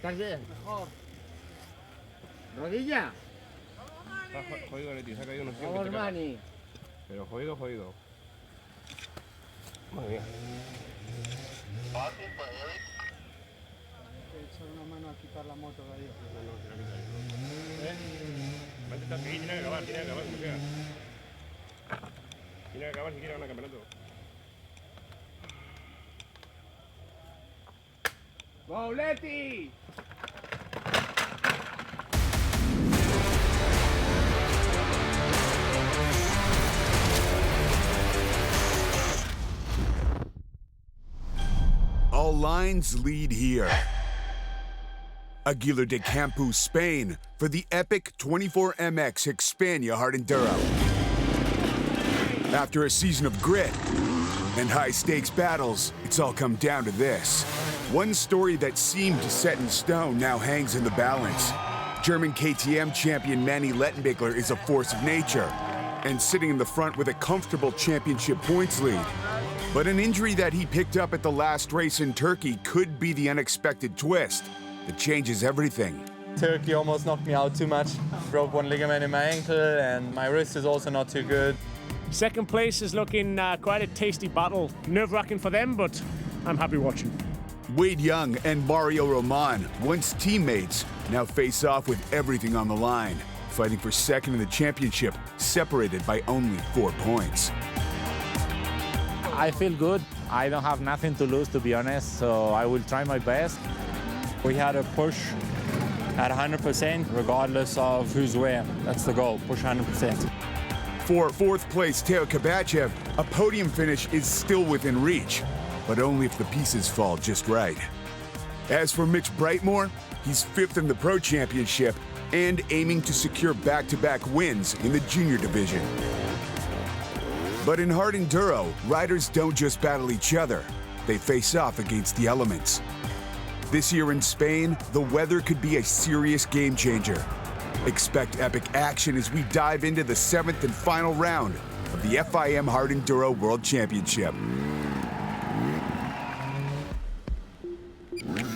¿Estás bien? Mejor. ¿Rodilla? Está jodido, Leti, se ha caído unos tíos. Vamos, Mani. Pero jodido, jodido. Madre mía. He hecho una mano a quitar la moto de ahí. No, se la quita ahí. Va a intentar seguir, tiene que acabar, como sea. Tiene que acabar si quiere ganar el campeonato. ¡Go, Leti! All lines lead here. Aguilar de Campos, Spain, for the epic 24MX Hixpania Hard Enduro. After a season of grit and high-stakes battles, it's all come down to this. One story that seemed set in stone now hangs in the balance. German KTM champion Manny Lettenbichler is a force of nature and sitting in the front with a comfortable championship points lead. But an injury that he picked up at the last race in Turkey could be the unexpected twist that changes everything. Turkey almost knocked me out too much. Broke one ligament in my ankle and my wrist is also not too good. Second place is looking quite a tasty battle. Nerve-wracking for them, but I'm happy watching. Wade Young and Mario Roman, once teammates, now face off with everything on the line, fighting for second in the championship, separated by only 4 points. I feel good. I don't have nothing to lose, to be honest, so I will try my best. We had a push at 100% regardless of who's where. That's the goal, push 100%. For fourth place Teo Kabachev, a podium finish is still within reach, but only if the pieces fall just right. As for Mitch Brightmore, he's fifth in the Pro Championship and aiming to secure back-to-back wins in the junior division. But in hard enduro, riders don't just battle each other, they face off against the elements. This year in Spain, the weather could be a serious game changer. Expect epic action as we dive into the 7th and final round of the FIM Hard Enduro World Championship.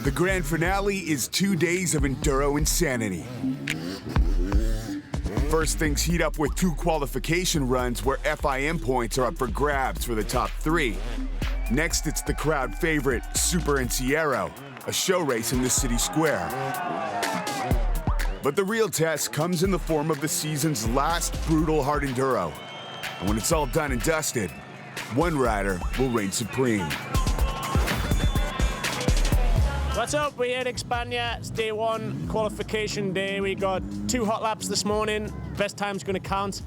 The grand finale is 2 days of enduro insanity. First things heat up with 2 qualification runs where FIM points are up for grabs for the top 3. Next, it's the crowd favorite, Superenduro, a show race in the city square. But the real test comes in the form of the season's last brutal hard enduro. And when it's all done and dusted, one rider will reign supreme. What's up? We're at Hixpania. It's day 1, qualification day. We got 2 hot laps this morning. Best time's gonna count.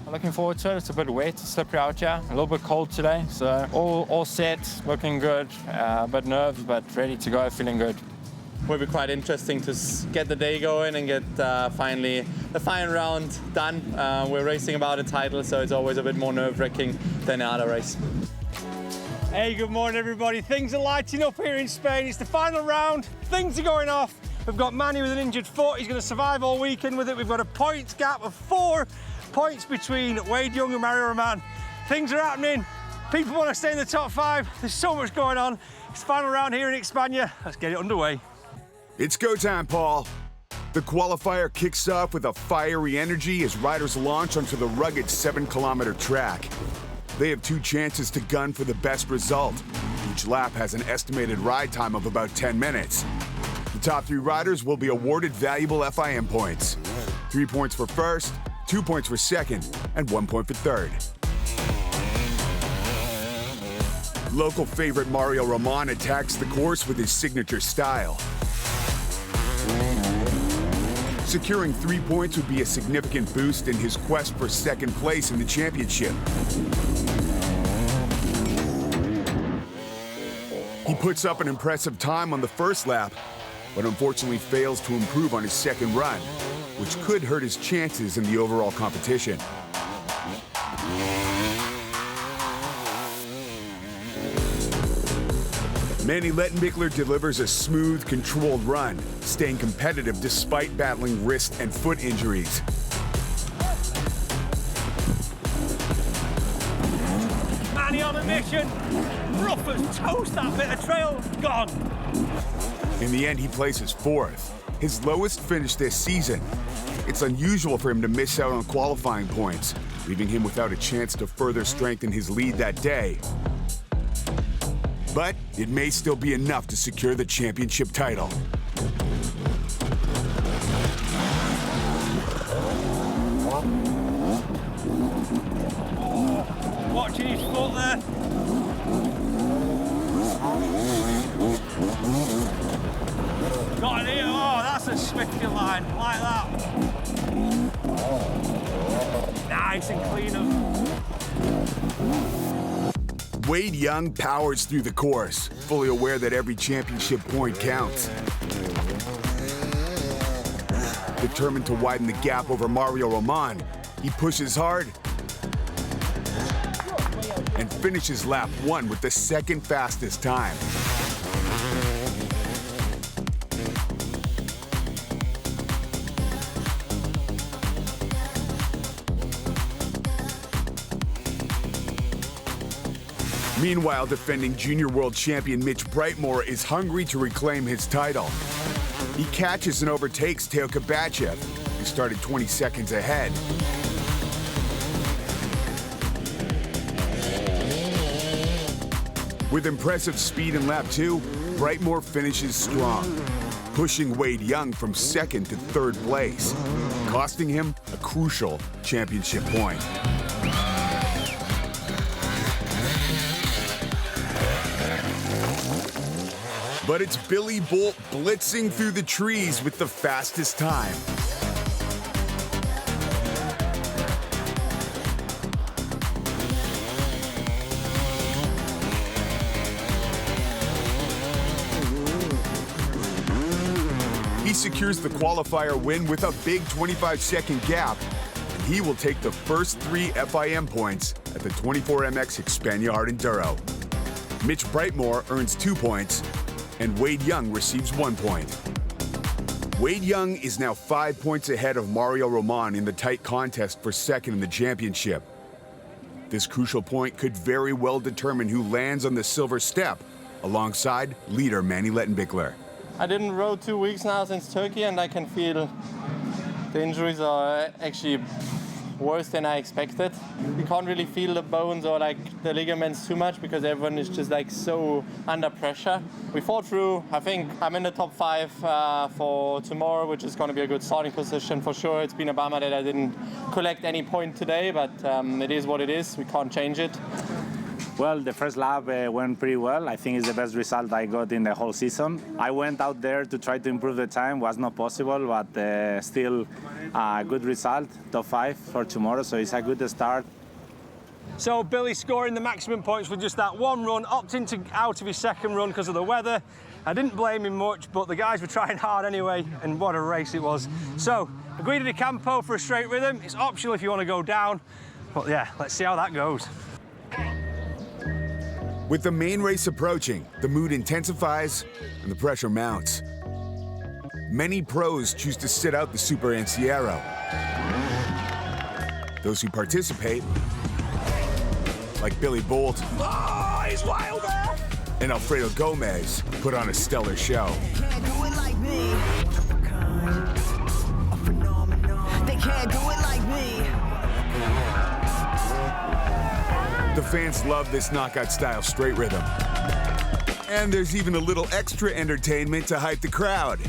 Looking forward to it. It's a bit wet, slippery out here. A little bit cold today, so all set, looking good. A bit nerves, but ready to go, feeling good. Will be quite interesting to get the day going and get finally the final round done. We're racing about a title, so it's always a bit more nerve-wracking than the other race. Hey, good morning everybody. Things are lighting up here in Spain. It's the final round. Things are going off. We've got Manny with an injured foot. He's going to survive all weekend with it. We've got a points gap of 4 points between Wade Young and Mario Roman. Things are happening. People want to stay in the top 5. There's so much going on. It's the final round here in Hixpania. Let's get it underway. It's go time, Paul. The qualifier kicks off with a fiery energy as riders launch onto the rugged 7-kilometer track. They have 2 chances to gun for the best result. Each lap has an estimated ride time of about 10 minutes. The top 3 riders will be awarded valuable FIM points. 3 points for first, 2 points for second, and 1 point for third. Local favorite Mario Roman attacks the course with his signature style. Securing 3 points would be a significant boost in his quest for second place in the championship. He puts up an impressive time on the first lap, but unfortunately fails to improve on his second run, which could hurt his chances in the overall competition. Manny Lettenbichler delivers a smooth, controlled run, staying competitive despite battling wrist and foot injuries. Manny on a mission. Rough as toast, that bit of trail gone. In the end, he places fourth, his lowest finish this season. It's unusual for him to miss out on qualifying points, leaving him without a chance to further strengthen his lead that day. But it may still be enough to secure the championship title. Watching his foot there. Got it here. Oh, that's a swifty line, like that. Nice and clean up. Wade Young powers through the course, fully aware that every championship point counts. Determined to widen the gap over Mario Roman, he pushes hard and finishes lap 1 with the second fastest time. Meanwhile, defending junior world champion Mitch Brightmore is hungry to reclaim his title. He catches and overtakes Teo Kabachev, who started 20 seconds ahead. With impressive speed in lap 2, Brightmore finishes strong, pushing Wade Young from second to third place, costing him a crucial championship point. But it's Billy Bolt blitzing through the trees with the fastest time. He secures the qualifier win with a big 25-second gap, and he will take the first 3 FIM points at the 24MX Hixpania Hard Enduro. Mitch Brightmore earns 2 points, and Wade Young receives 1 point. Wade Young is now 5 points ahead of Mario Roman in the tight contest for second in the championship. This crucial point could very well determine who lands on the silver step alongside leader Manny Lettenbichler. I didn't row 2 weeks now since Turkey, and I can feel the injuries are actually worse than I expected. You can't really feel the bones or like the ligaments too much because everyone is just like so under pressure. We fought through. I think I'm in the top 5 for tomorrow, which is going to be a good starting position for sure. It's been a bummer that I didn't collect any point today, but it is what it is. We can't change it. Well, the first lap went pretty well. I think it's the best result I got in the whole season. I went out there to try to improve the time. Was not possible, but still a good result. Top 5 for tomorrow, so it's a good start. So Billy scoring the maximum points with just that one run, opting out of his second run because of the weather. I didn't blame him much, but the guys were trying hard anyway, and what a race it was. So, Guida di Campo for a straight rhythm. It's optional if you want to go down, but yeah, let's see how that goes. With the main race approaching, the mood intensifies and the pressure mounts. Many pros choose to sit out the Superenduro. Those who participate, like Billy Bolt He's wilder! and Alfredo Gomez, put on a stellar show. Can't do it like me. A phenomenon. They can't do it like me. The fans love this knockout-style straight rhythm. And there's even a little extra entertainment to hype the crowd.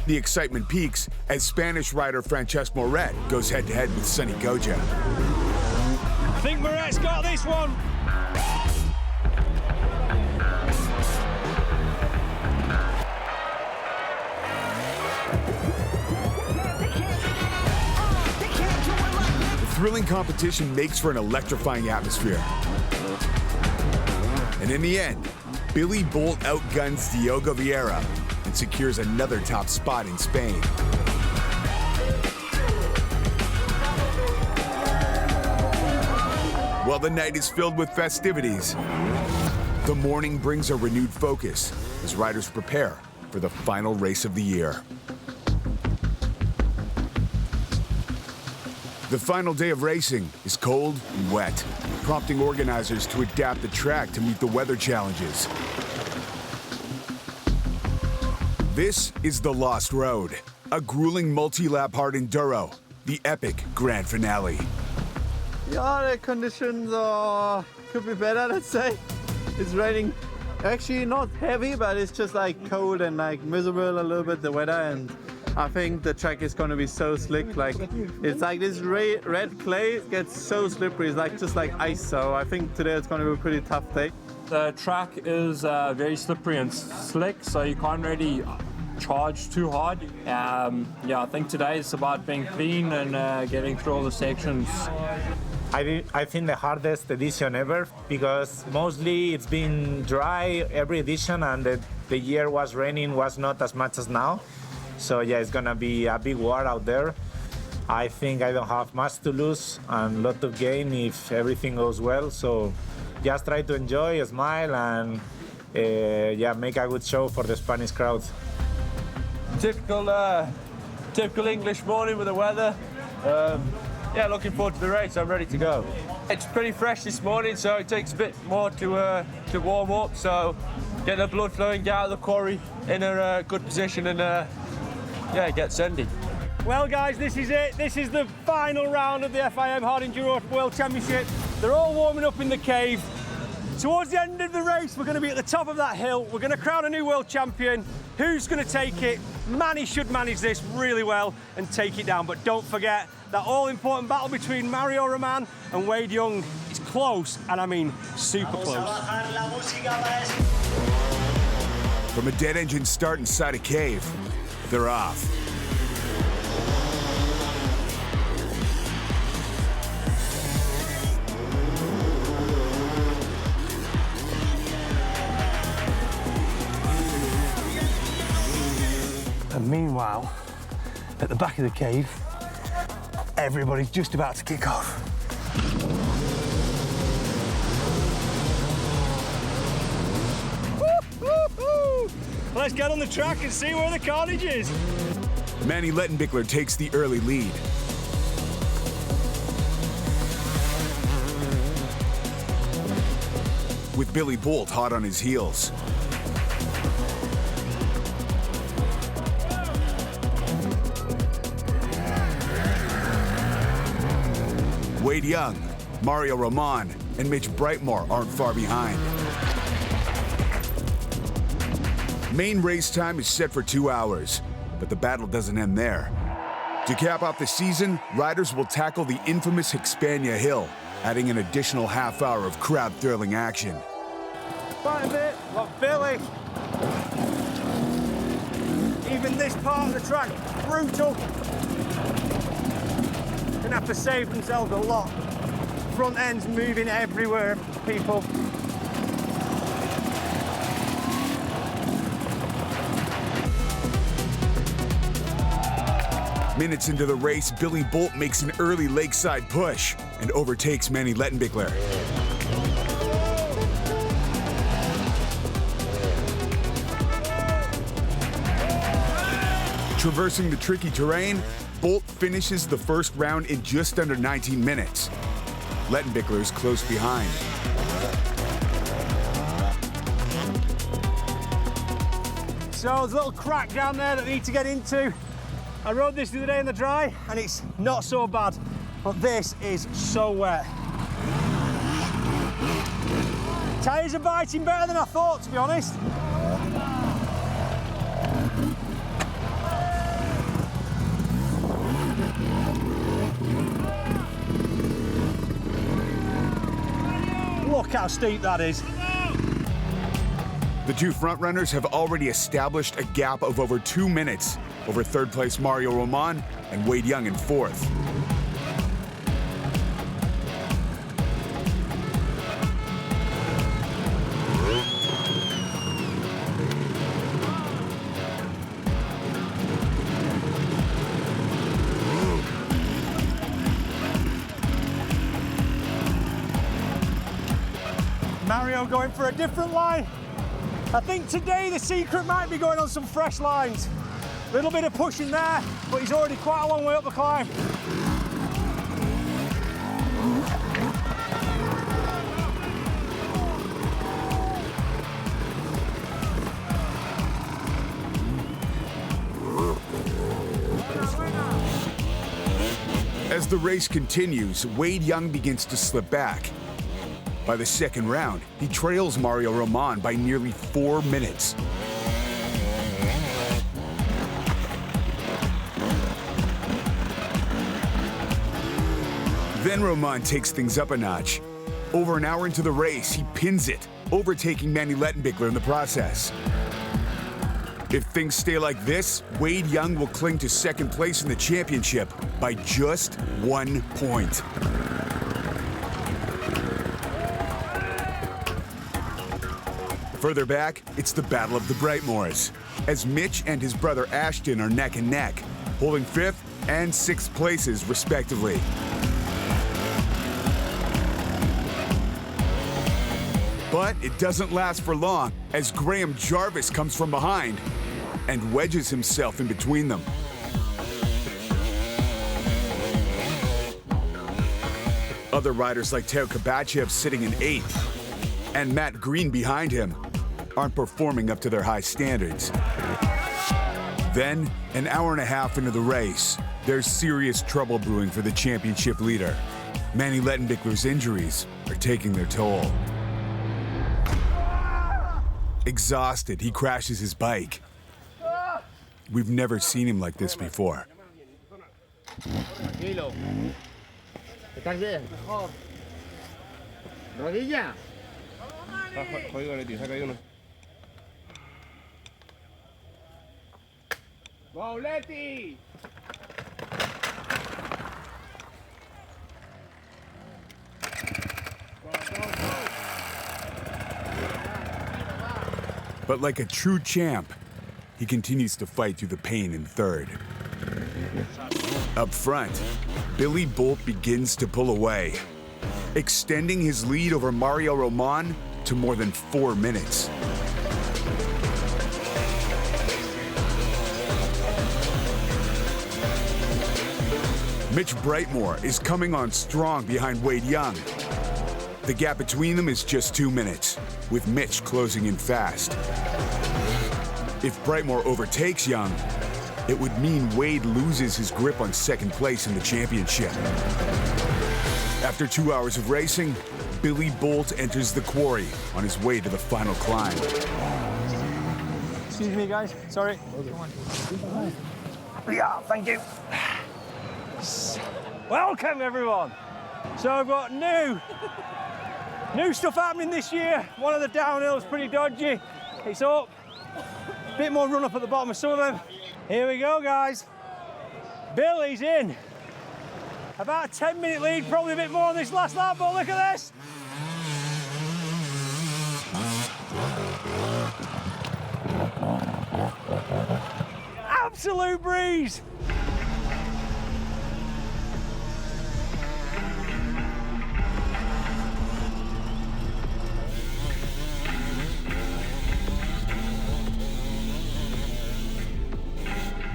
The excitement peaks as Spanish rider Francesc Moret goes head-to-head with Sonny Goja. I think Moret's got this one. Thrilling competition makes for an electrifying atmosphere. And in the end, Billy Bolt outguns Diogo Vieira and secures another top spot in Spain. While the night is filled with festivities, the morning brings a renewed focus as riders prepare for the final race of the year. The final day of racing is cold and wet, prompting organizers to adapt the track to meet the weather challenges. This is the Lost Road, a grueling multi-lap hard enduro, the epic grand finale. Yeah, the conditions could be better, let's say. It's raining, actually not heavy, but it's just like cold and like miserable a little bit, the weather, and I think the track is going to be so slick. Like it's like this red clay gets so slippery, it's like just like ice. So I think today it's going to be a pretty tough day. The track is very slippery and slick, so you can't really charge too hard. Yeah, I think today it's about being clean and getting through all the sections. I think the hardest edition ever, because mostly it's been dry every edition, and the year was raining was not as much as now. So yeah, it's gonna be a big war out there. I think I don't have much to lose and a lot to gain if everything goes well. So just try to enjoy, smile, and yeah, make a good show for the Spanish crowd. Typical English morning with the weather. Yeah, looking forward to the race. I'm ready to go. It's pretty fresh this morning, so it takes a bit more to warm up. So get the blood flowing, get out of the quarry in a good position, and yeah, get sending. Well, guys, this is it. This is the final round of the FIM Hard Enduro World Championship. They're all warming up in the cave. Towards the end of the race, we're going to be at the top of that hill. We're going to crown a new world champion. Who's going to take it? Manny should manage this really well and take it down. But don't forget that all-important battle between Mario Roman and Wade Young is close, and I mean super close. From a dead engine start inside a cave, they're off. And meanwhile, at the back of the cave, everybody's just about to kick off. Let's get on the track and see where the carnage is. Manny Lettenbichler takes the early lead. With Billy Bolt hot on his heels. Wade Young, Mario Roman, and Mitch Brightmore aren't far behind. Main race time is set for 2 hours, but the battle doesn't end there. To cap off the season, riders will tackle the infamous Hixpania Hill, adding an additional half hour of crowd-thrilling action. Quite a bit, but Billy. Even this part of the track, brutal. Gonna have to save themselves a lot. Front end's moving everywhere, people. Minutes into the race, Billy Bolt makes an early lakeside push and overtakes Manny Lettenbichler. Traversing the tricky terrain, Bolt finishes the first round in just under 19 minutes. Lettenbichler is close behind. So there's a little crack down there that we need to get into. I rode this the other day in the dry, and it's not so bad, but this is so wet. Tyres are biting better than I thought, to be honest. Look how steep that is. The two frontrunners have already established a gap of over 2 minutes over third place Mario Roman and Wade Young in fourth. Mario going for a different line. I think today the secret might be going on some fresh lines. A little bit of pushing there, but he's already quite a long way up the climb. the race continues, Wade Young begins to slip back. By the second round, he trails Mario Roman by nearly 4 minutes. Then Roman takes things up a notch. Over an hour into the race, he pins it, overtaking Manny Lettenbichler in the process. If things stay like this, Wade Young will cling to second place in the championship by just 1 point. Further back, it's the Battle of the Brightmoors, as Mitch and his brother Ashton are neck and neck, holding 5th and 6th places respectively. But it doesn't last for long, as Graham Jarvis comes from behind and wedges himself in between them. Other riders like Teo Kabachev sitting in 8th and Matt Green behind him aren't performing up to their high standards. Then, an hour and a half into the race, there's serious trouble brewing for the championship leader. Manny Lettenbichler's injuries are taking their toll. Exhausted, he crashes his bike. We've never seen him like this before. Tranquilo. ¿Estás bien? Mejor. Rodilla. Jodido, Leti, se ha caído uno. ¡Go, Leti! But like a true champ, he continues to fight through the pain in 3rd. Up front, Billy Bolt begins to pull away, extending his lead over Mario Roman to more than 4 minutes. Mitch Brightmore is coming on strong behind Wade Young. The gap between them is just 2 minutes, with Mitch closing in fast. If Brightmore overtakes Young, it would mean Wade loses his grip on second place in the championship. After 2 hours of racing, Billy Bolt enters the quarry on his way to the final climb. Excuse me, guys. Sorry. Yeah, thank you. Welcome, everyone. So I've got new stuff happening this year. One of the downhills pretty dodgy. It's up. Bit more run up at the bottom of some of them. Here we go, guys. Billy's in. About a 10-minute lead, probably a bit more on this last lap, but look at this. Absolute breeze.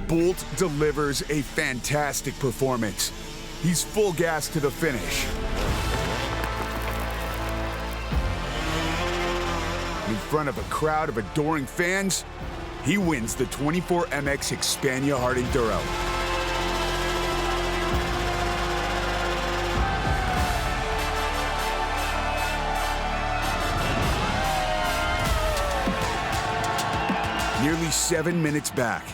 Bolt delivers a fantastic performance. He's full gas to the finish. In front of a crowd of adoring fans, he wins the 24MX Hixpania Hard Enduro. Nearly 7 minutes back,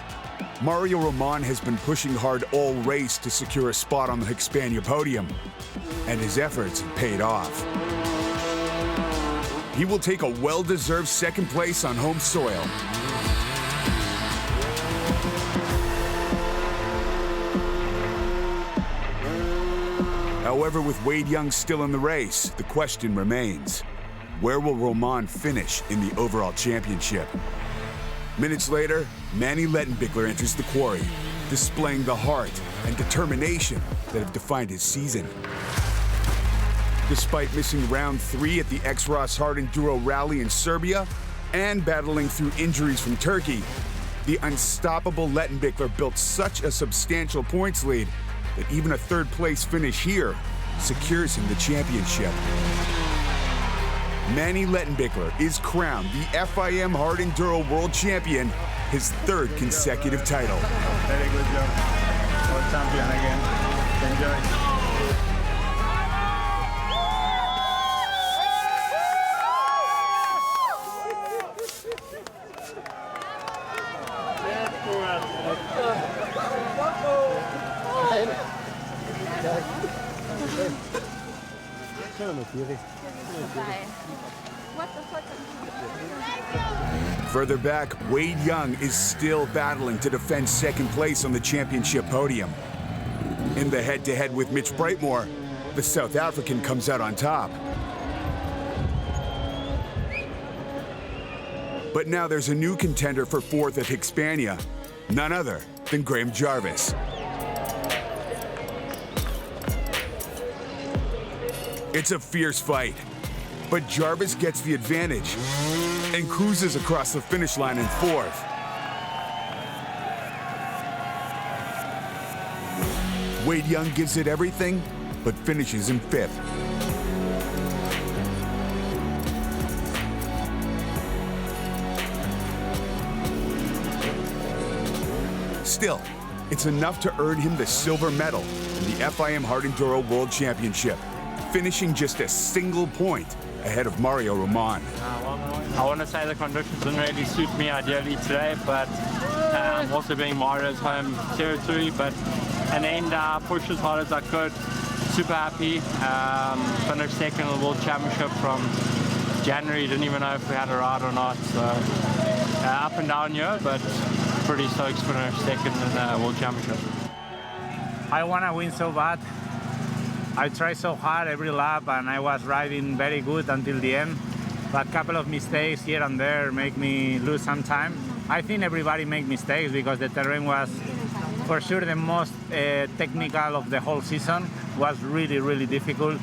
Mario Roman has been pushing hard all race to secure a spot on the Hixpania podium, and his efforts have paid off. He will take a well-deserved second place on home soil. However, with Wade Young still in the race, the question remains: where will Roman finish in the overall championship? Minutes later, Manny Lettenbichler enters the quarry, displaying the heart and determination that have defined his season. Despite missing round 3 at the X-Ross Hard Enduro Rally in Serbia and battling through injuries from Turkey, the unstoppable Lettenbichler built such a substantial points lead that even a third-place finish here secures him the championship. Manny Lettenbichler is crowned the FIM Hard Enduro World Champion, his 3rd consecutive title. Very good job. World champion again. Enjoy. Further back, Wade Young is still battling to defend second place on the championship podium. In the head-to-head with Mitch Brightmore, the South African comes out on top. But now there's a new contender for fourth at Hixpania, none other than Graham Jarvis. It's a fierce fight, but Jarvis gets the advantage and cruises across the finish line in fourth. Wade Young gives it everything, but finishes in fifth. Still, it's enough to earn him the silver medal in the FIM Hard Enduro World Championship, finishing just a single point ahead of Mario Roman. I want to say the conditions didn't really suit me ideally today, but also being Mario's home territory, but in the end, pushed as hard as I could. Super happy. Finished second in the World Championship from January. Didn't even know if we had a ride or not. So up and down here, but pretty stoked to finish second in the World Championship. I want to win so bad. I tried so hard every lap and I was riding very good until the end. But a couple of mistakes here and there make me lose some time. I think everybody makes mistakes because the terrain was for sure the most technical of the whole season. Was really, really difficult.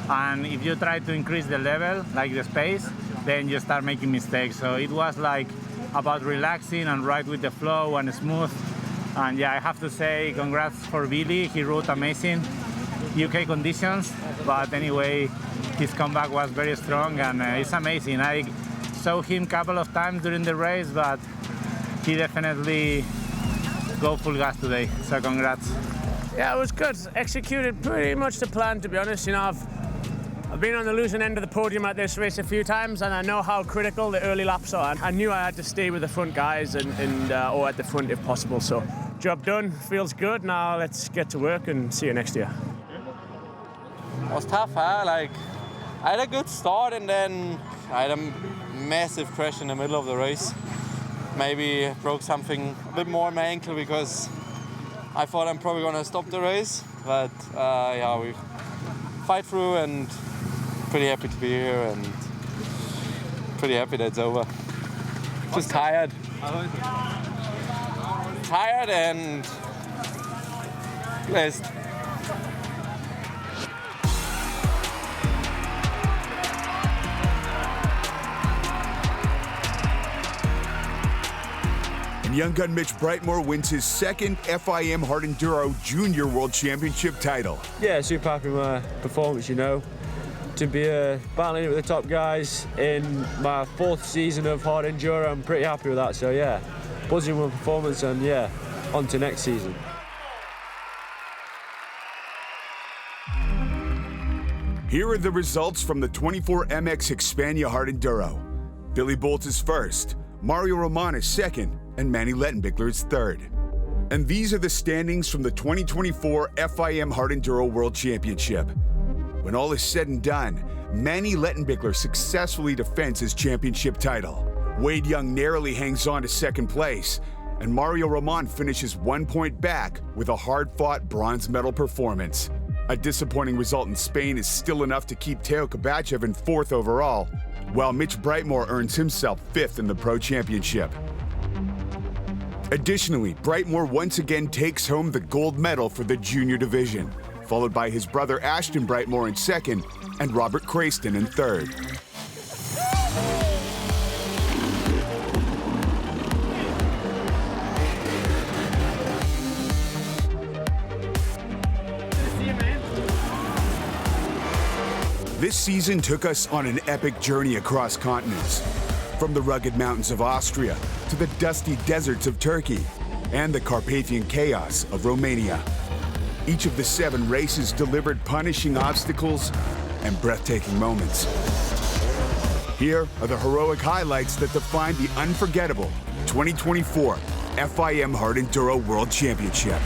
And if you try to increase the level, like the space, then you start making mistakes. So it was like about relaxing and ride with the flow and smooth. And yeah, I have to say congrats for Billy. He rode amazing UK conditions, but anyway, his comeback was very strong and it's amazing. I saw him a couple of times during the race, but he definitely go full gas today, so congrats. Yeah, it was good. Executed pretty much the plan, to be honest. You know, I've been on the losing end of the podium at this race a few times, and I know how critical the early laps are. I knew I had to stay with the front guys or at the front if possible. So, job done. Feels good. Now let's get to work and see you next year. It was tough, huh? Like, I had a good start and then I had a massive crash in the middle of the race. Maybe broke something a bit more in my ankle because I thought I'm probably gonna stop the race. But yeah, we fight through and pretty happy to be here and pretty happy that it's over. Just tired. Tired and blessed. Young gun Mitch Brightmore wins his second FIM Hard Enduro Junior World Championship title. Yeah, super happy with my performance, you know. To be battling it with the top guys in my fourth season of Hard Enduro, I'm pretty happy with that. So yeah, buzzing with my performance and yeah, on to next season. Here are the results from the 24MX Hixpania Hard Enduro. Billy Bolt is first, Mario Roman is second, and Manny Lettenbichler is third. And these are the standings from the 2024 FIM Hard Enduro World Championship. When all is said and done, Manny Lettenbichler successfully defends his championship title. Wade Young narrowly hangs on to second place, and Mario Roman finishes 1 point back with a hard-fought bronze medal performance. A disappointing result in Spain is still enough to keep Teo Kabachev in fourth overall, while Mitch Brightmore earns himself fifth in the Pro Championship. Additionally, Brightmore once again takes home the gold medal for the junior division, followed by his brother Ashton Brightmore in second and Robert Crayston in third. This season took us on an epic journey across continents, from the rugged mountains of Austria to the dusty deserts of Turkey and the Carpathian chaos of Romania. Each of the 7 races delivered punishing obstacles and breathtaking moments. Here are the heroic highlights that define the unforgettable 2024 FIM Hard Enduro World Championship.